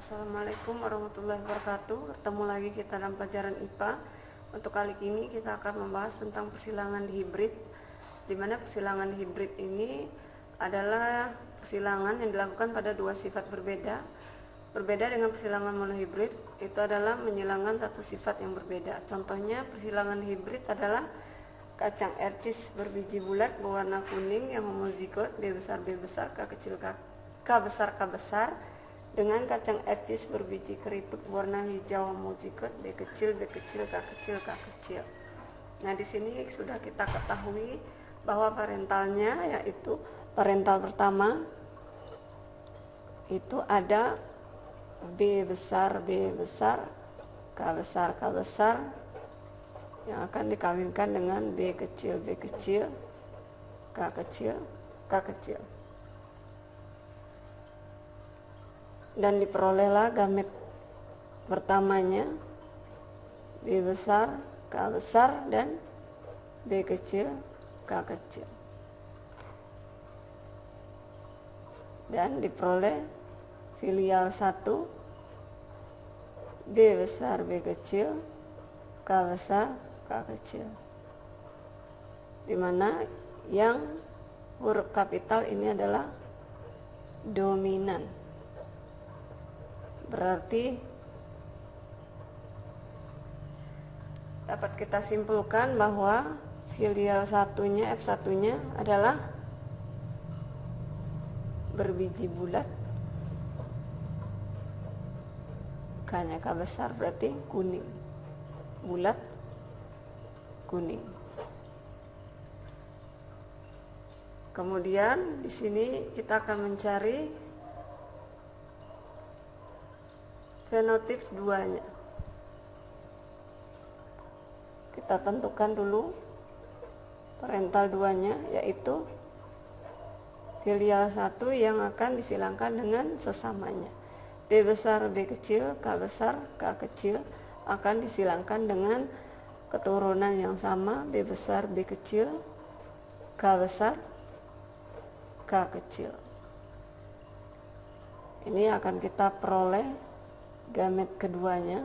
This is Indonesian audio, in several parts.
Assalamualaikum warahmatullahi wabarakatuh. Bertemu lagi kita dalam pelajaran IPA. Untuk kali ini kita akan membahas tentang persilangan hibrid, di mana persilangan hibrid ini adalah persilangan yang dilakukan pada dua sifat berbeda. Berbeda dengan persilangan monohibrid, itu adalah menyilangkan satu sifat yang berbeda. Contohnya persilangan hibrid adalah kacang ercis berbiji bulat berwarna kuning yang homozigot B besar B besar K kecil K besar K besar dengan kacang ercis berbiji keripik warna hijau homozigot B kecil K kecil K kecil. Nah, di sini sudah kita ketahui bahwa parentalnya, yaitu parental pertama itu ada B besar K besar yang akan dikawinkan dengan B kecil K kecil K kecil, dan diperolehlah gamet pertamanya B besar K besar dan B kecil K kecil, dan diperoleh filial 1 B besar B kecil K besar K kecil, di mana yang huruf kapital ini adalah dominan. Berarti dapat kita simpulkan bahwa filial satunya F1-nya adalah berbiji bulat, K-nya K besar, berarti kuning, bulat kuning. Kemudian di sini kita akan mencari fenotip duanya. Kita tentukan dulu parental duanya, yaitu filial 1 yang akan disilangkan dengan sesamanya. B besar B kecil K besar K kecil akan disilangkan dengan keturunan yang sama, B besar B kecil K besar K kecil. Ini akan kita peroleh gamet keduanya,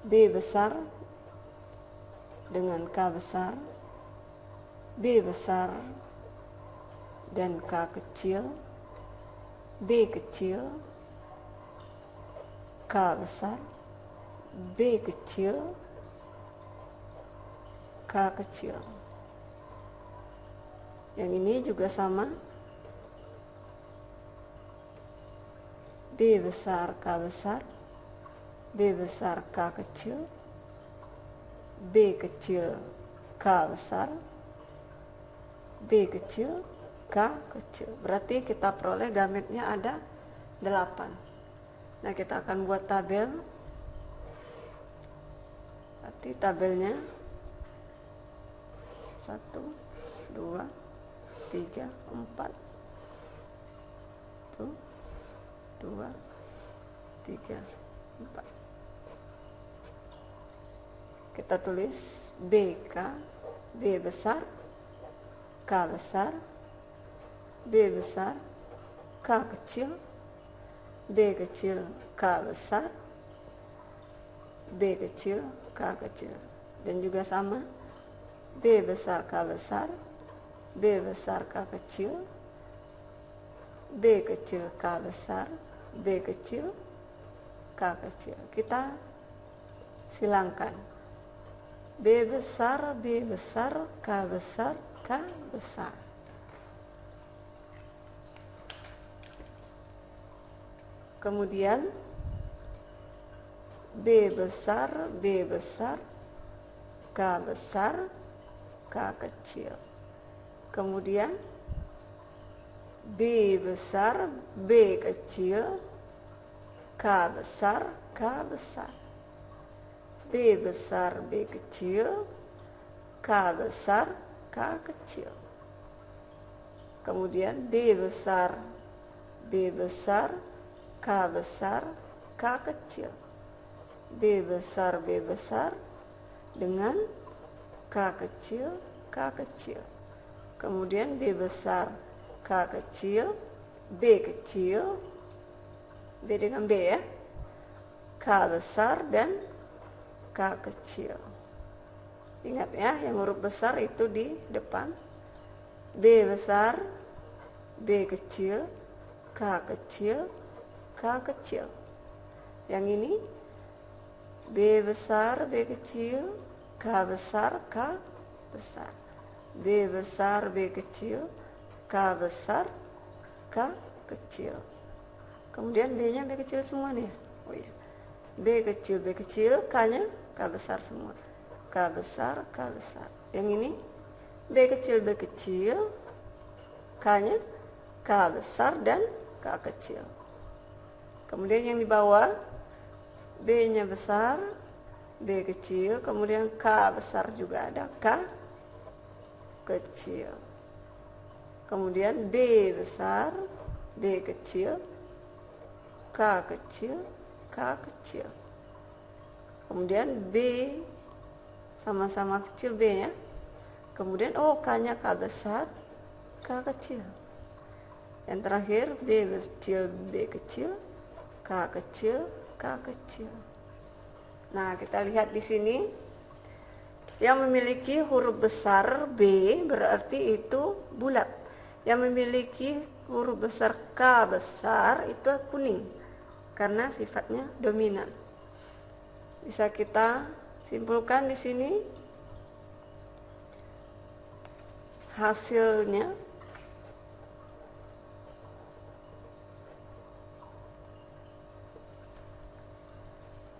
B besar dengan K besar, B besar dan K kecil, B kecil K besar, B kecil K kecil. Yang ini juga sama, B besar K besar, B besar K kecil, B kecil K besar, B kecil K kecil. Berarti kita peroleh gametnya ada 8. Nah, kita akan buat tabel. Berarti tabelnya 1, 2, 3, 4. 1, 2, 3, 4. Kita tulis BK, B besar K besar, B besar K kecil, B kecil K besar, B kecil K kecil, dan juga sama B besar K besar, B besar K kecil, B kecil K besar, B kecil K kecil. Kita silangkan B besar K besar K besar. Kemudian B besar K besar K kecil. Kemudian B besar B kecil K besar K besar, B besar B kecil K besar K kecil. Kemudian B besar K besar K kecil, B besar dengan K kecil kemudian B besar, K kecil, B kecil, B dengan B ya, K besar dan K kecil. Ingat ya, yang huruf besar itu di depan. B besar, B kecil, K kecil, K kecil. Yang ini B besar, B kecil, K besar, K besar. B besar, B kecil, K besar, K kecil. Kemudian B-nya B kecil semua nih. Oh iya. B kecil, K-nya K besar semua. K besar, K besar. Yang ini B kecil, K-nya K besar dan K kecil. Kemudian yang di bawah B-nya besar, B kecil, kemudian K besar juga ada, K kecil. Kemudian B besar, B kecil, K kecil, K kecil. Kemudian B sama-sama kecil B-nya. Kemudian K-nya K besar, K kecil. Yang terakhir B kecil, K kecil, K kecil. Nah, kita lihat di sini yang memiliki huruf besar B berarti itu bulat. Yang memiliki huruf besar K besar itu kuning karena sifatnya dominan. Bisa kita simpulkan di sini hasilnya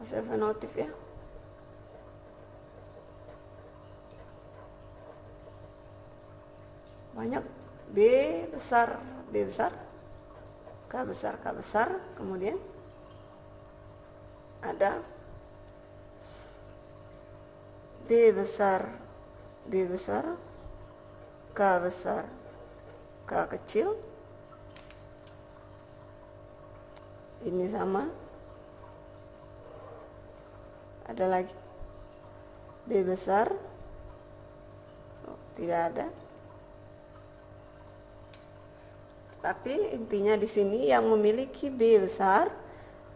hasil fenotip ya. Banyak B besar, K besar, kemudian ada B besar, K besar, K kecil. Ini sama. Ada lagi B besar, tidak ada. Tapi intinya di sini yang memiliki B besar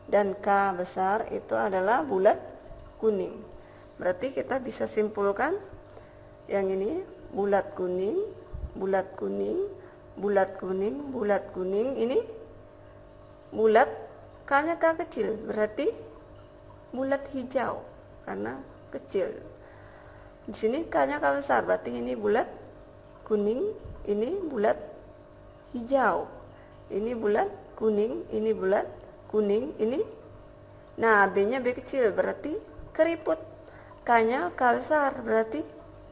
dan K besar itu adalah bulat kuning. Berarti kita bisa simpulkan yang ini bulat kuning, bulat kuning, bulat kuning, bulat kuning. Ini bulat, K-nya K kecil, berarti bulat hijau karena kecil. Di sini K-nya K besar, berarti ini bulat kuning, ini bulat hijau. Ini bulat kuning, ini bulat kuning, ini. Nah, B-nya B kecil berarti keriput. K-nya K besar berarti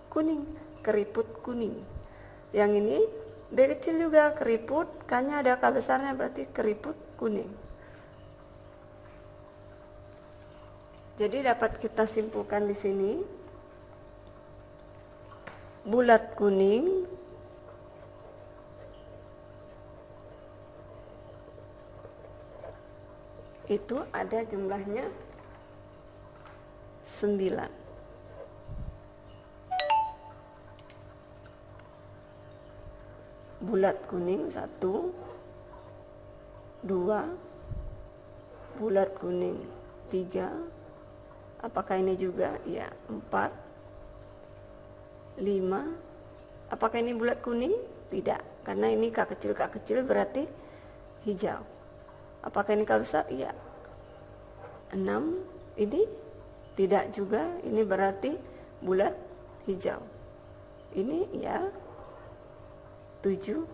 kuning, keriput kuning. Yang ini B kecil juga keriput, K-nya ada K besarnya berarti keriput kuning. Jadi dapat kita simpulkan di sini bulat kuning itu ada jumlahnya 9. Bulat kuning 1, 2, bulat kuning 3. Apakah ini juga? Ya, 4, 5. Apakah ini bulat kuning? Tidak, karena ini K kecil berarti hijau. Apakah ini K besar? Iya. 6. Ini tidak juga, ini berarti bulat hijau. Ini ya 7,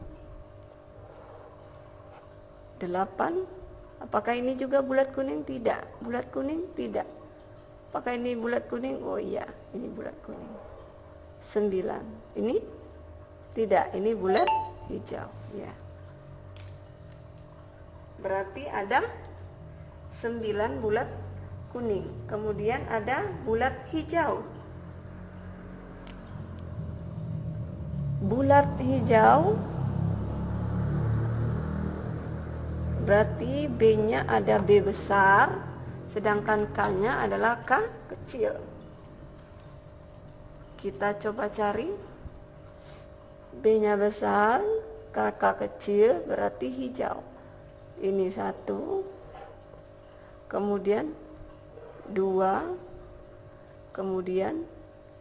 8. Apakah ini juga bulat kuning? Tidak. Bulat kuning? Tidak. Apakah ini bulat kuning? Oh iya, ini bulat kuning. 9. Ini tidak, ini bulat hijau ya. Berarti ada 9 bulat kuning. Kemudian ada bulat hijau. Bulat hijau berarti B-nya ada B besar, sedangkan K-nya adalah K kecil. Kita coba cari B-nya besar, kakak kecil berarti hijau. Ini 1, kemudian 2, kemudian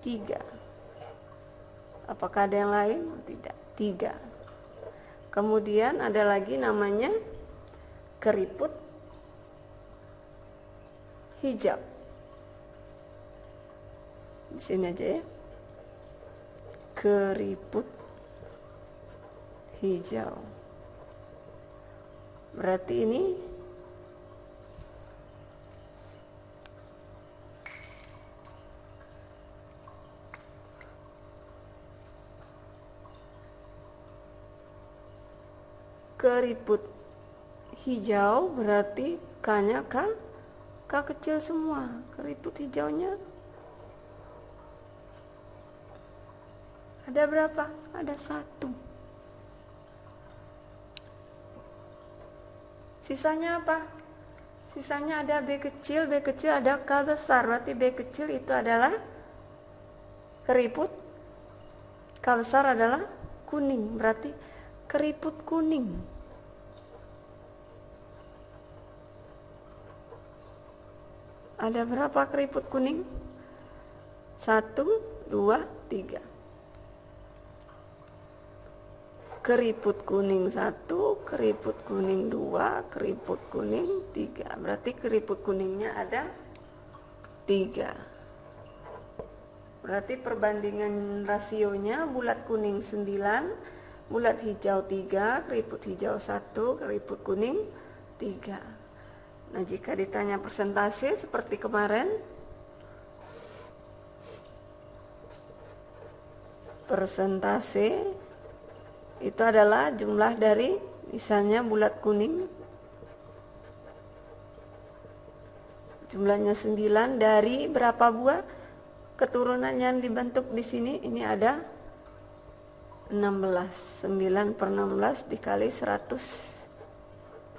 3. Apakah ada yang lain? Tidak. 3. Kemudian ada lagi namanya keriput hijau. Di sini aja ya. Keriput hijau. Berarti ini keriput hijau, berarti K-nya K kecil semua. Keriput hijaunya ada berapa? Ada 1. Sisanya apa? Sisanya ada B kecil ada K besar. Berarti B kecil itu adalah keriput, K besar adalah kuning. Berarti keriput kuning. Ada berapa keriput kuning? 1, 2, 3. Keriput kuning 1, keriput kuning 2, keriput kuning 3. Berarti keriput kuningnya ada 3. Berarti perbandingan rasionya bulat kuning 9, bulat hijau 3, keriput hijau 1, keriput kuning 3. Nah, jika ditanya persentase seperti kemarin, persentase itu adalah jumlah dari misalnya bulat kuning jumlahnya 9 dari berapa buah keturunan yang dibentuk di sini. Ini ada 16. 9 per 16 dikali 100%,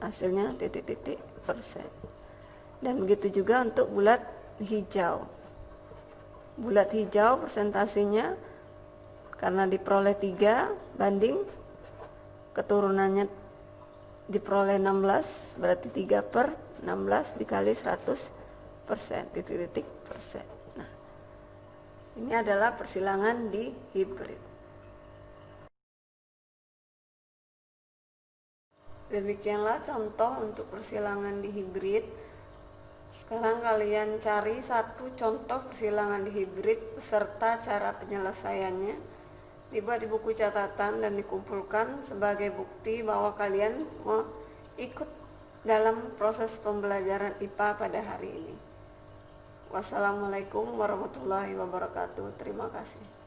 hasilnya titik-titik persen. Dan begitu juga untuk bulat hijau. Bulat hijau persentasenya karena diperoleh 3 banding keturunannya diperoleh 16, berarti 3 per 16 dikali 100%, titik-titik persen. Nah, ini adalah persilangan di hibrid. Demikianlah contoh untuk persilangan di hibrid. Sekarang kalian cari satu contoh persilangan di hibrid beserta cara penyelesaiannya, dibuat di buku catatan dan dikumpulkan sebagai bukti bahwa kalian mau ikut dalam proses pembelajaran IPA pada hari ini. Wassalamualaikum warahmatullahi wabarakatuh. Terima kasih.